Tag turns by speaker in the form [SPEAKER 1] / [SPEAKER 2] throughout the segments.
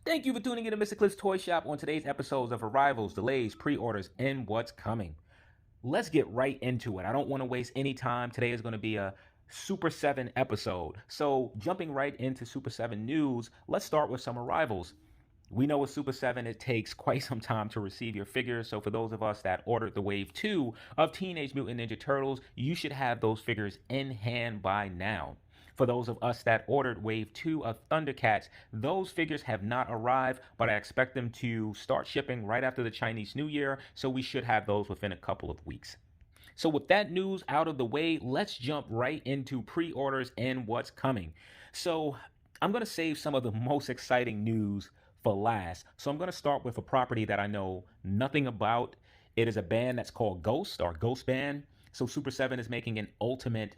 [SPEAKER 1] Thank you for tuning in to Mr. Cliff's Toy Shop on today's episodes of arrivals, delays, pre-orders, and what's coming. Let's get right into it. I don't want to waste any time. Today is going to be a Super 7 episode. So jumping right into Super 7 news, let's start with some arrivals. We know with Super 7 it takes quite some time to receive your figures, so for those of us that ordered the Wave 2 of Teenage Mutant Ninja Turtles, you should have those figures in hand by now. For those of us that ordered Wave 2 of Thundercats, those figures have not arrived, but I expect them to start shipping right after the Chinese New Year, so we should have those within a couple of weeks. So with that news out of the way, let's jump right into pre-orders and what's coming. So I'm going to save some of the most exciting news for last. So I'm going to start with a property that I know nothing about. It is a band that's called Ghost or Ghost Band. So Super 7 is making an ultimate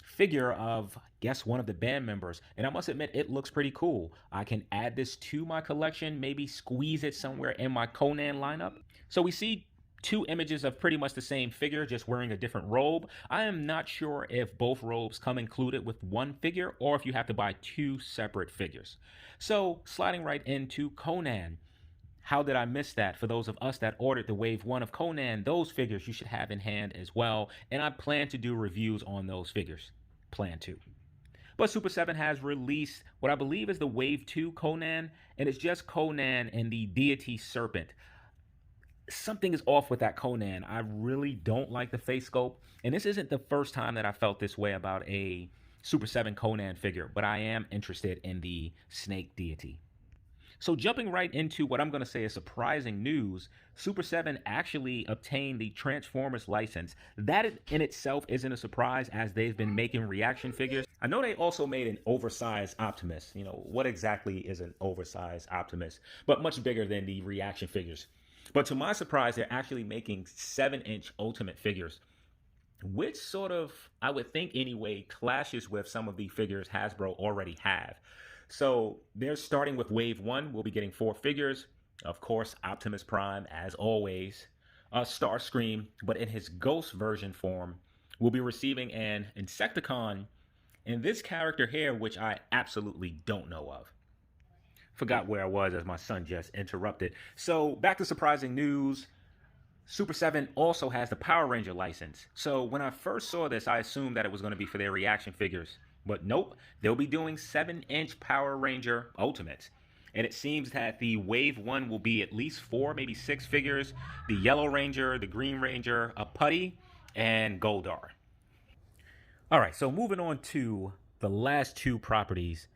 [SPEAKER 1] figure of, guess, one of the band members, and I must admit it looks pretty cool. I can add this to my collection, maybe squeeze it somewhere in my Conan lineup. So we see two images of pretty much the same figure, just wearing a different robe. I am not sure if both robes come included with one figure or if you have to buy two separate figures. So sliding right into Conan. How did I miss that? For those of us that ordered the Wave 1 of Conan, those figures you should have in hand as well, and I plan to do reviews on those figures. Plan to. But Super 7 has released what I believe is the Wave 2 Conan, and it's just Conan and the deity Serpent. Something is off with that Conan. I really don't like the face sculpt, and this isn't the first time that I felt this way about a Super 7 Conan figure, but I am interested in the snake deity. So jumping right into what I'm going to say is surprising news, Super 7 actually obtained the Transformers license. That in itself isn't a surprise, as they've been making reaction figures. I know they also made an oversized Optimus. You know, what exactly is an oversized Optimus? But much bigger than the reaction figures. But to my surprise, they're actually making 7-inch Ultimate figures, which sort of, I would think anyway, clashes with some of the figures Hasbro already have. So they're starting with Wave 1. We'll be getting 4 figures. Of course, Optimus Prime, as always. Starscream, but in his ghost version form. We'll be receiving an Insecticon and this character here, which I absolutely don't know of. Forgot where I was as my son just interrupted. So back to surprising news. Super 7 also has the Power Ranger license. So when I first saw this, I assumed that it was going to be for their reaction figures. But nope, they'll be doing 7-inch Power Ranger Ultimates. And it seems that the Wave 1 will be at least 4, maybe 6 figures. The Yellow Ranger, the Green Ranger, a Putty, and Goldar. Alright, so moving on to the last two properties,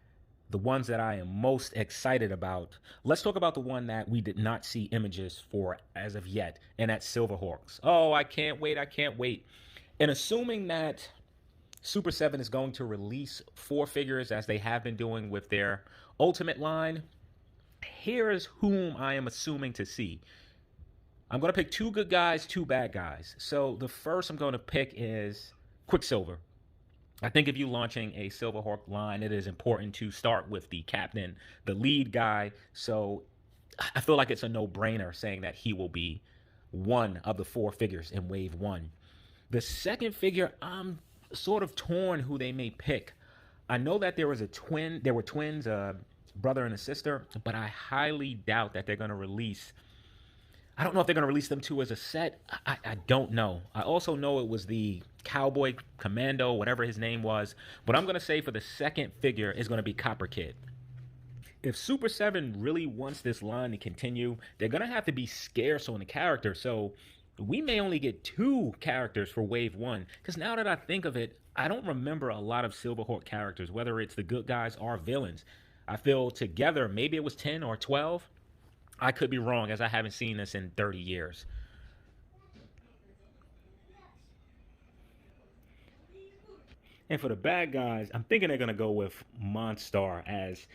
[SPEAKER 1] the ones that I am most excited about. Let's talk about the one that we did not see images for as of yet, and that's Silverhawks. Oh, I can't wait, I can't wait. And assuming that Super 7 is going to release 4 figures as they have been doing with their Ultimate line, here's whom I am assuming to see. I'm going to pick 2 good guys, 2 bad guys. So the first I'm going to pick is Quicksilver. I think if you're launching a Silverhawk line, it is important to start with the captain, the lead guy. So I feel like it's a no-brainer saying that he will be one of the 4 figures in Wave 1. The second figure, I'm sort of torn who they may pick. I know that there were twins, a brother and a sister, but I highly doubt that they're going to release. I don't know if they're going to release them two as a set. I don't know. I also know it was the Cowboy Commando, whatever his name was, but I'm going to say for the second figure is going to be Copper Kid. If Super 7 really wants this line to continue, they're going to have to be scarce on the character. So we may only get 2 characters for Wave 1, because now that I think of it, I don't remember a lot of Silverhawk characters, whether it's the good guys or villains. I feel together, maybe it was 10 or 12. I could be wrong, as I haven't seen this in 30 years. And for the bad guys, I'm thinking they're going to go with Monstar, as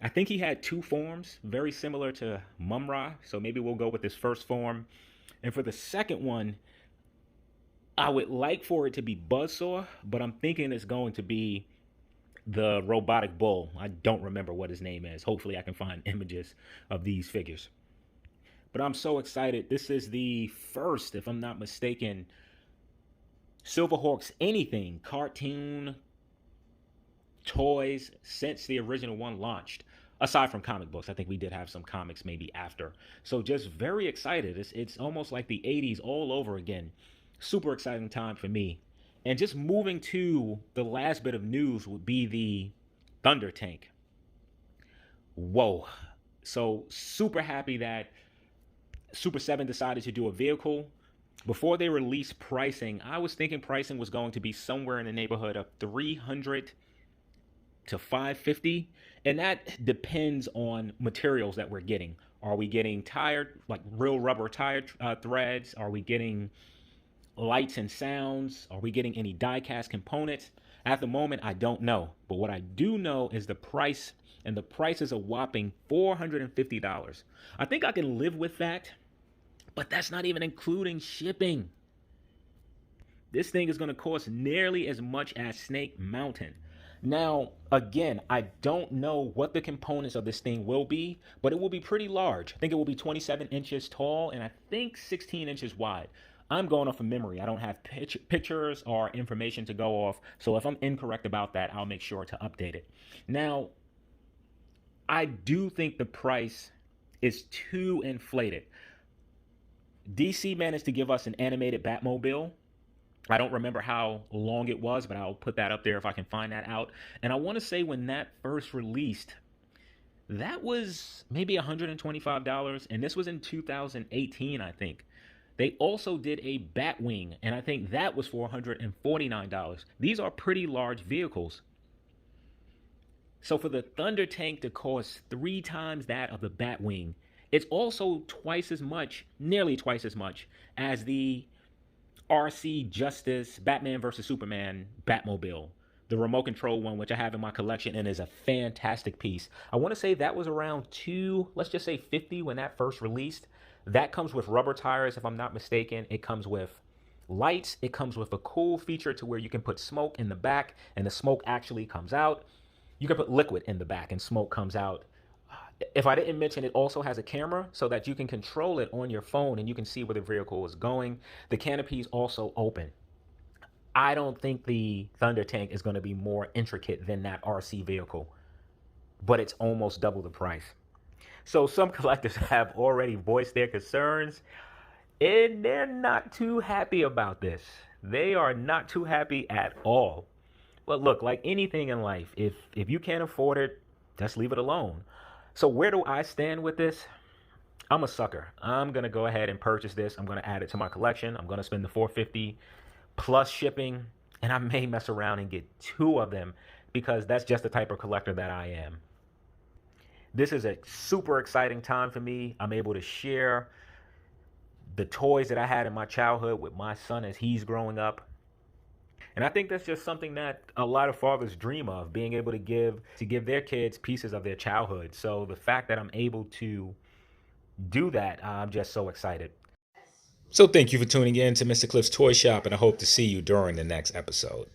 [SPEAKER 1] I think he had 2 forms, very similar to Mumra, so maybe we'll go with his first form. And for the second one, I would like for it to be Buzzsaw, but I'm thinking it's going to be the robotic bull. I don't remember what his name is. Hopefully I can find images of these figures. But I'm so excited. This is the first, if I'm not mistaken, Silverhawks anything, cartoon, toys, since the original one launched. Aside from comic books, I think we did have some comics maybe after. So just very excited. It's almost like the 80s all over again. Super exciting time for me. And just moving to the last bit of news would be the Thunder Tank. Whoa. So super happy that Super 7 decided to do a vehicle. Before they released pricing, I was thinking pricing was going to be somewhere in the neighborhood of 300 to 550, and that depends on materials that we're getting. Are we getting tire, like real rubber tire threads? Are we getting lights and sounds? Are we getting any die-cast components? At the moment, I don't know. But what I do know is the price, and the price is a whopping $450. I think I can live with that, but that's not even including shipping. This thing is going to cost nearly as much as Snake Mountain. Now, again, I don't know what the components of this thing will be, but it will be pretty large. I think it will be 27 inches tall and I think 16 inches wide. I'm going off of memory. I don't have pictures or information to go off. So if I'm incorrect about that, I'll make sure to update it. Now, I do think the price is too inflated. DC managed to give us an animated Batmobile. I don't remember how long it was, but I'll put that up there if I can find that out. And I want to say when that first released, that was maybe $125, and this was in 2018, I think. They also did a Batwing, and I think that was for $149. These are pretty large vehicles. So for the Thunder Tank to cost 3 times that of the Batwing, it's also twice as much, nearly twice as much, as the RC Justice Batman vs. Superman Batmobile, the remote control one, which I have in my collection and is a fantastic piece. I want to say that was around let's just say 50 when that first released. That comes with rubber tires, if I'm not mistaken. It comes with lights. It comes with a cool feature to where you can put smoke in the back and the smoke actually comes out. You can put liquid in the back and smoke comes out. If I didn't mention, it also has a camera so that you can control it on your phone and you can see where the vehicle is going. The canopy is also open. I don't think the Thunder Tank is going to be more intricate than that RC vehicle, but it's almost double the price. So some collectors have already voiced their concerns, and they're not too happy about this. They are not too happy at all. But look, like anything in life, if you can't afford it, just leave it alone. So where do I stand with this? I'm a sucker. I'm going to go ahead and purchase this. I'm going to add it to my collection. I'm going to spend the $450 plus shipping, and I may mess around and get 2 of them because that's just the type of collector that I am. This is a super exciting time for me. I'm able to share the toys that I had in my childhood with my son as he's growing up. And I think that's just something that a lot of fathers dream of, being able to give their kids pieces of their childhood. So the fact that I'm able to do that, I'm just so excited. So thank you for tuning in to Mr. Cliff's Toy Shop, and I hope to see you during the next episode.